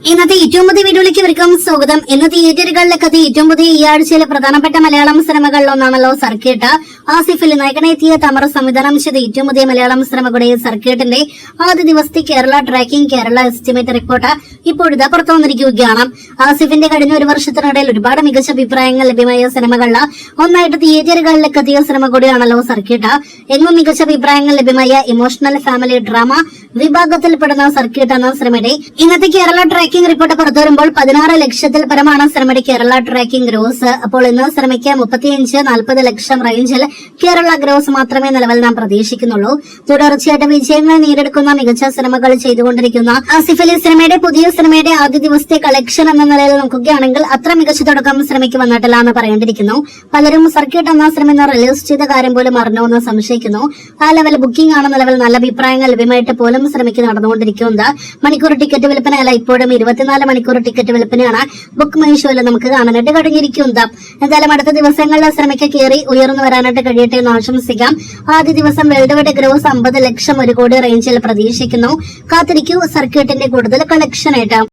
ഇന്നത്തെ ഏറ്റവും പുതിയ വീഡിയോയിലേക്ക് ഇവർക്കും സ്വാഗതം. ഇന്ന് തിയേറ്ററുകളിലൊക്കെ ഏറ്റവും പുതിയ ഈ ആഴ്ചയിലെ പ്രധാനപ്പെട്ട മലയാളം സിനിമകളിലൊന്നാണല്ലോ സർക്കിട്ട്. ആസിഫിൽ നായകനെത്തിയ തമർ സംവിധാനം ചെയ്ത ഏറ്റവും പുതിയ മലയാളം സിനിമകളുടെ സർക്കിട്ടിന്റെ ആദ്യ ദിവസത്തെ Kerala tracking Kerala estimate report ഇപ്പോഴിതാ പുറത്തു വന്നിരിക്കുകയാണ്. ആസിഫിന്റെ കഴിഞ്ഞ ഒരു വർഷത്തിനിടയിൽ ഒരുപാട് മികച്ച അഭിപ്രായങ്ങൾ ലഭ്യമായ സിനിമകളിൽ ഒന്നായിട്ട് തിയേറ്ററുകളിലേക്ക് എത്തിയ സിനിമ കൂടിയാണല്ലോ സർക്കിട്ട്. എങ്ങും മികച്ച അഭിപ്രായങ്ങൾ ലഭ്യമായ ഇമോഷണൽ ഫാമിലി ഡ്രാമ വിഭാഗത്തിൽപ്പെടുന്ന സർക്കിട്ട് എന്ന സിനിമയുടെ ഇന്നത്തെ കേരള ട്രാക്കിംഗ് റിപ്പോർട്ട് പുറത്തുവരുമ്പോൾ 16 ലക്ഷത്തിൽ പരമാണ് സിനിമയുടെ കേരള ട്രാക്കിംഗ് ഗ്രോസ്. അപ്പോൾ ഇന്ന് സിനിമയ്ക്ക് 35-40 ലക്ഷം റേഞ്ചിൽ കേരള ഗ്രോസ് മാത്രമേ നിലവിൽ നാം പ്രതീക്ഷിക്കുന്നുള്ളൂ. തുടർച്ചയായിട്ട് വിജയങ്ങൾ നേടിയെടുക്കുന്ന മികച്ച സിനിമകൾ ചെയ്തുകൊണ്ടിരിക്കുന്ന ആസിഫ് അലി സിനിമയുടെ പുതിയ സിനിമയുടെ ആദ്യ ദിവസത്തെ കളക്ഷൻ എന്ന നിലയിൽ നോക്കുകയാണെങ്കിൽ അത്ര മികച്ച തുടക്കം സിനിമയ്ക്ക് വന്നിട്ടില്ല എന്ന് പറയേണ്ടിയിരിക്കുന്നു. പലരും സർക്കിട്ട് എന്ന സിനിമ ഇന്ന് റിലീസ് ചെയ്ത കാര്യം പോലും അറിഞ്ഞോ എന്ന് സംശയിക്കുന്നു. ആ ലെവൽ ബുക്കിംഗ് ആണ് നിലവിൽ നല്ല അഭിപ്രായങ്ങൾ ലഭ്യമായിട്ട് പോലും സിനിമയ്ക്ക് നടന്നുകൊണ്ടിരിക്കുന്നത്. മണിക്കൂർ ടിക്കറ്റ് വിൽപ്പനയല്ല, ഇപ്പോഴും 24 മണിക്കൂർ ടിക്കറ്റ് വിൽപ്പനയാണ് ബുക്ക് മൈ ഷോയിൽ നമുക്ക് കാണാനായിട്ട് കഴിഞ്ഞിരിക്കുന്നത്. എന്തായാലും അടുത്ത ദിവസങ്ങളിൽ സിനിമയ്ക്ക് കയറി ഉയർന്നു വരാനായിട്ട് കഴിയട്ടെ എന്ന് ആശംസിക്കാം. ആദ്യ ദിവസം വേൾഡ് വൈഡ് ഗ്രോസ് 50 ലക്ഷം 1 കോടി റേഞ്ചിൽ പ്രതീക്ഷിക്കുന്നു. കാത്തിരിക്കൂ സർക്കിട്ടിന്റെ കൂടുതൽ കളക്ഷൻ ആയിട്ട്.